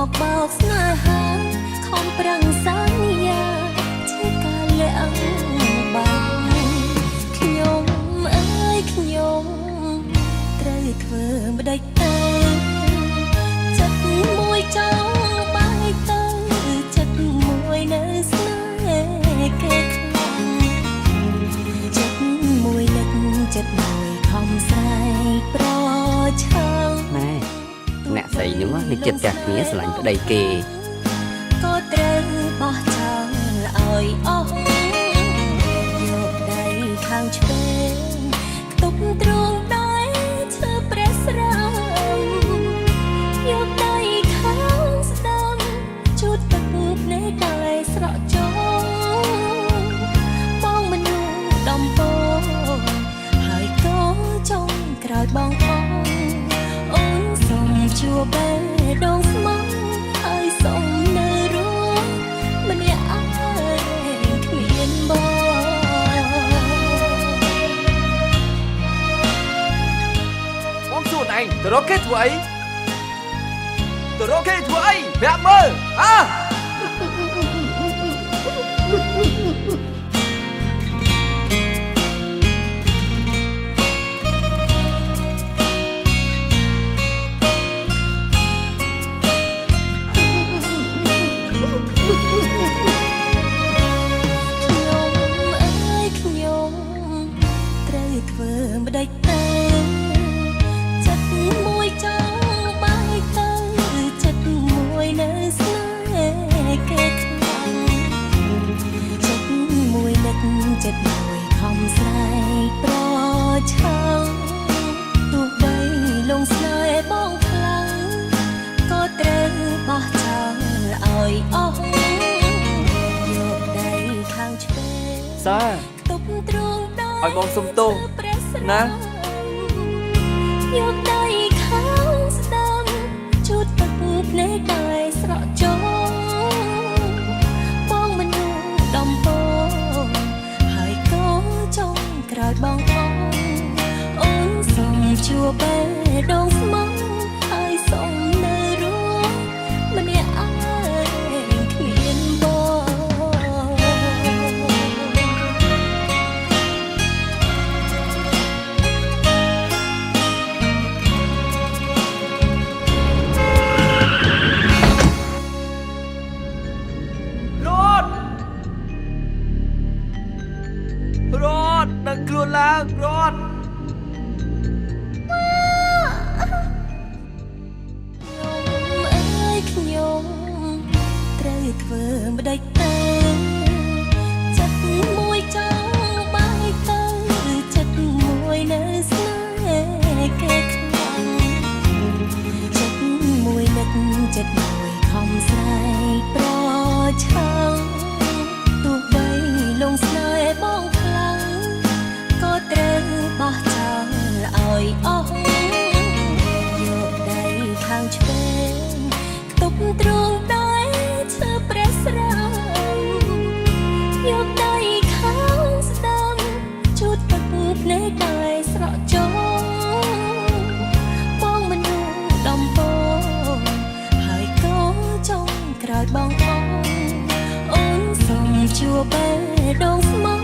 อกบอกស្នេហាខំប្រឹងសន្យាជាការលាក់បាំងខ្ញុំអើយខ្ញុំត្រូវធ្វើម្ដេចទៅចិត្តមួយចង់បាយទៅចិត្តមួយនៅស្នេហ៍គេខ្លាំងចិត្តមួយនឹកចិត្តមួយខំស្រែកប្រឆាំងណែអ្នកស្រីនោះនេះចិត្តតែគ្នាស្រឡាញ់ប្តីគេក៏ត្រូវបោះចោលឲ្យអស់យកដៃខាងឆ្វេងខ្ទប់ទ្រូងដោយធ្វើព្រះស្រ័យយកដៃខាងស្ដាំជូតទឹកភ្នែកដោយស្រក់ចូលបងមនុស្សដំបូងហើយក៏ចុងក្រោយបងអងអូនសូមជួបបេះដូងស្មោះហើយសូមនៅរស់ម្នាក់ឯងគ្មានបងសួរឯងទៅរកគេធ្វើអីទៅរកគេធ្វើអីប្រាប់មើលអើធ្វើម្ដេចទៅចិត្តមួយចង់បាយទៅចិត្តមួយនៅស្នេហ៍គេខ្លាំងចិត្តមួយនឹកចិត្តមួយខំស្រែកប្រឆាំងទោះបីលងស្នេហ៍បងខ្លាំងក៏ត្រូវបោះចោលឲ្យអស់យកដៃខាងឆ្វេងសាខ្ទប់ទ្រូងឲ្យបងសុំទោសណាយកដៃខាងស្ដាំជូតទឹកភ្នែកដោយស្រក់ចូលបងមនុស្សដំបូងហើយក៏ចុងក្រោយបងអងអូនសូមជួបបេះដូងស្មោះហើយសូមនៅរស់ម្នាក់ឯងគ្មានបងដឹងខ្លួនឡើងរត់ខ្ញុំត្រូវធ្វើម្ដេចទៅចិត្តមួយចង់បាយទៅចិត្តមួយនៅស្នេហ៍គេខ្លាំងចិត្តមួយនឹកចិត្តមួយខំស្រែកប្រឆាំងទោះបីលងស្នេហ៍បងខ្លាំងក៏ត្រូវបោះចោលឲ្យអស់យកដៃខាងឆ្វេងខ្ទប់ទ្រូងដោយធ្វើព្រះស្រ័យយកដៃខាងស្ដាំជូតទឹកភ្នែកដោយស្រក់ចូលបងមនុស្សដំបូងហើយក៏ចុងក្រោយបងអងអូនសូមជួបបេះដូងស្មោះ